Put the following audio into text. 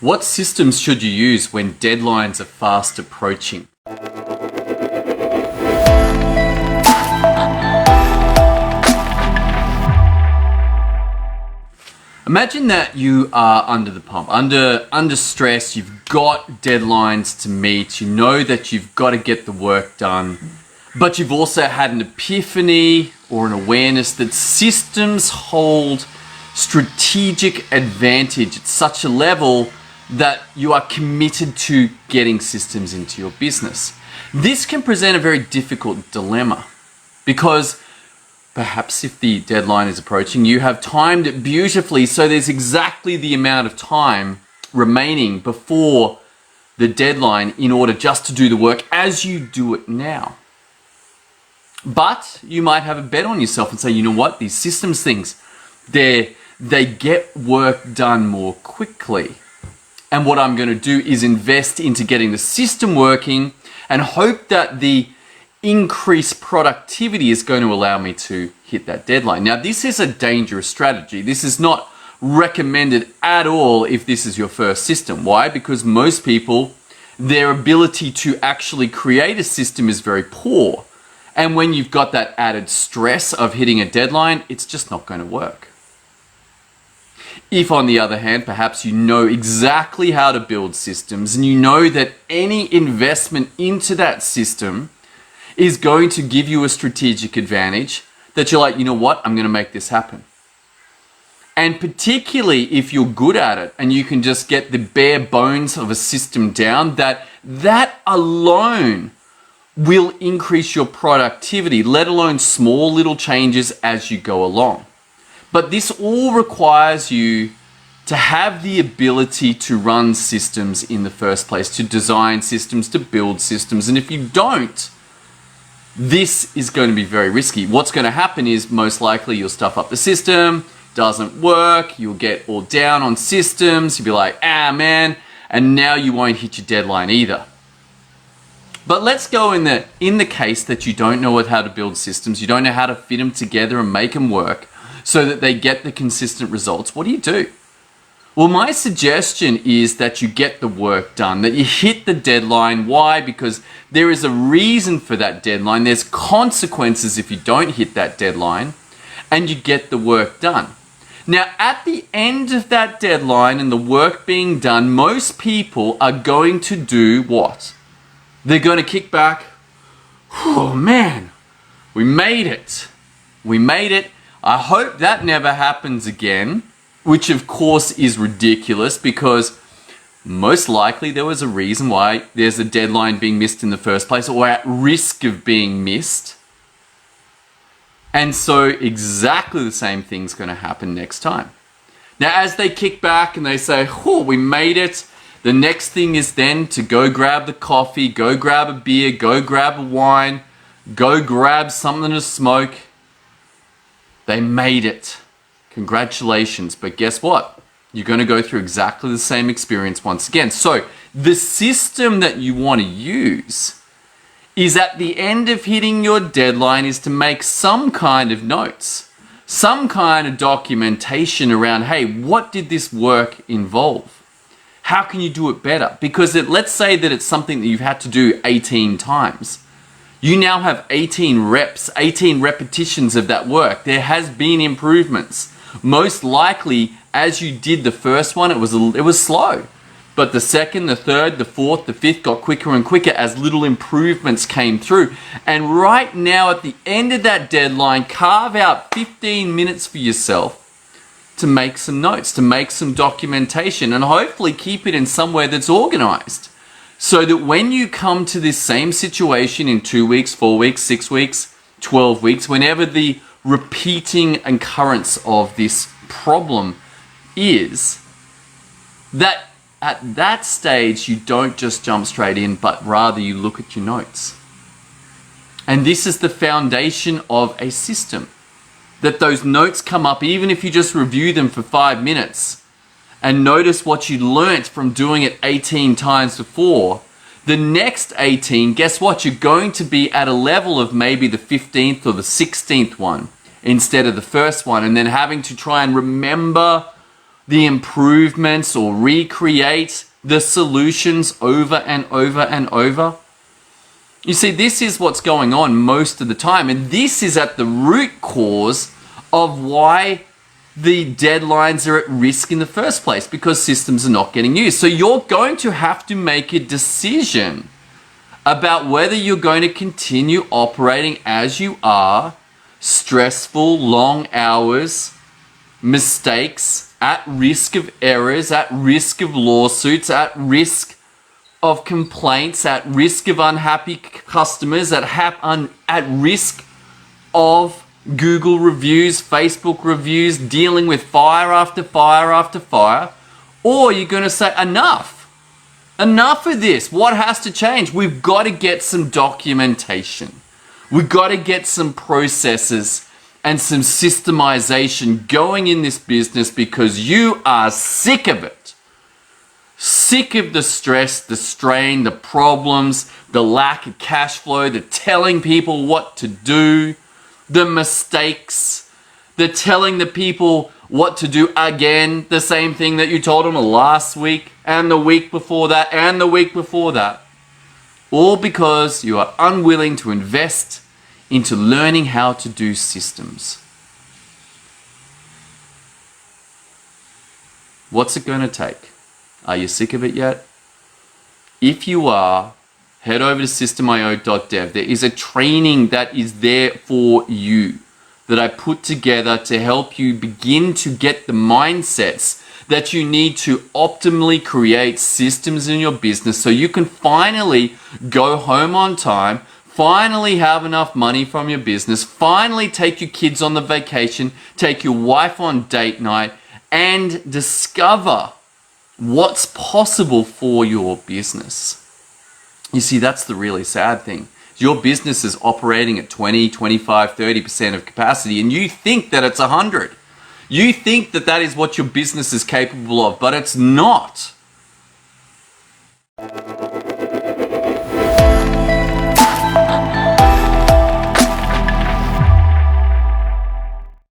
What systems should you use when deadlines are fast approaching? Imagine that you are under the pump, under stress, you've got deadlines to meet, you know that you've got to get the work done, but you've also had an epiphany or an awareness that systems hold strategic advantage at such a level that you are committed to getting systems into your business. This can present a very difficult dilemma because perhaps if the deadline is approaching, you have timed it beautifully so there's exactly the amount of time remaining before the deadline in order just to do the work as you do it now. But you might have a bet on yourself and say, you know what, these systems things, they get work done more quickly. And what I'm going to do is invest into getting the system working and hope that the increased productivity is going to allow me to hit that deadline. Now, this is a dangerous strategy. This is not recommended at all if this is your first system. Why? Because most people, their ability to actually create a system is very poor. And when you've got that added stress of hitting a deadline, it's just not going to work. If, on the other hand, perhaps you know exactly how to build systems and you know that any investment into that system is going to give you a strategic advantage, that you're like, you know what, I'm going to make this happen. And particularly if you're good at it and you can just get the bare bones of a system down, that alone will increase your productivity, let alone small little changes as you go along. But this all requires you to have the ability to run systems in the first place, to design systems, to build systems. And if you don't, this is going to be very risky. What's going to happen is most likely you'll stuff up the system, doesn't work, you'll get all down on systems, you'll be like, man, and now you won't hit your deadline either. But let's go in the case that you don't know how to build systems, you don't know how to fit them together and make them work so that they get the consistent results. What do? Well, my suggestion is that you get the work done, that you hit the deadline. Why? Because there is a reason for that deadline. There's consequences if you don't hit that deadline, and you get the work done. Now, at the end of that deadline and the work being done, most people are going to do what? They're going to kick back. Oh man, we made it. We made it. I hope that never happens again, which of course is ridiculous because most likely there was a reason why there's a deadline being missed in the first place or at risk of being missed. And so exactly the same thing's going to happen next time. Now, as they kick back and they say, oh, we made it, the next thing is then to go grab the coffee, go grab a beer, go grab a wine, go grab something to smoke. They made it. Congratulations. But guess what? You're going to go through exactly the same experience once again. So the system that you want to use is at the end of hitting your deadline is to make some kind of notes, some kind of documentation around, hey, what did this work involve? How can you do it better? Because let's say that it's something that you've had to do 18 times. You now have 18 reps, 18 repetitions of that work. There has been improvements. Most likely, as you did the first one, it was slow. But the second, the third, the fourth, the fifth got quicker and quicker as little improvements came through. And right now, at the end of that deadline, carve out 15 minutes for yourself to make some notes, to make some documentation, and hopefully keep it in somewhere that's organized. So that when you come to this same situation in 2 weeks, 4 weeks, 6 weeks, 12 weeks, whenever the repeating occurrence of this problem is, that at that stage you don't just jump straight in, but rather you look at your notes. And this is the foundation of a system. That those notes come up even if you just review them for 5 minutes. And notice what you learnt from doing it 18 times before. The next 18, guess what? You're going to be at a level of maybe the 15th or the 16th one instead of the first one, and then having to try and remember the improvements or recreate the solutions over and over and over? You see, this is what's going on most of the time, and this is at the root cause of why the deadlines are at risk in the first place, because systems are not getting used. So you're going to have to make a decision about whether you're going to continue operating as you are, stressful, long hours, mistakes, at risk of errors, at risk of lawsuits, at risk of complaints, at risk of unhappy customers, at risk of Google reviews, Facebook reviews, dealing with fire after fire after fire, or you're going to say, enough of this. What has to change? We've got to get some documentation. We've got to get some processes and some systemization going in this business, because you are sick of it. Sick of the stress, the strain, the problems, the lack of cash flow, the telling people what to do, the mistakes, the telling the people what to do again, the same thing that you told them last week and the week before that and the week before that. All because you are unwilling to invest into learning how to do systems. What's it going to take? Are you sick of it yet? If you are, head over to systemio.dev. There is a training that is there for you that I put together to help you begin to get the mindsets that you need to optimally create systems in your business so you can finally go home on time, finally have enough money from your business, finally take your kids on the vacation, take your wife on date night, and discover what's possible for your business. You see, that's the really sad thing. Your business is operating at 20, 25, 30% of capacity, and you think that it's 100. You think that that is what your business is capable of, but it's not.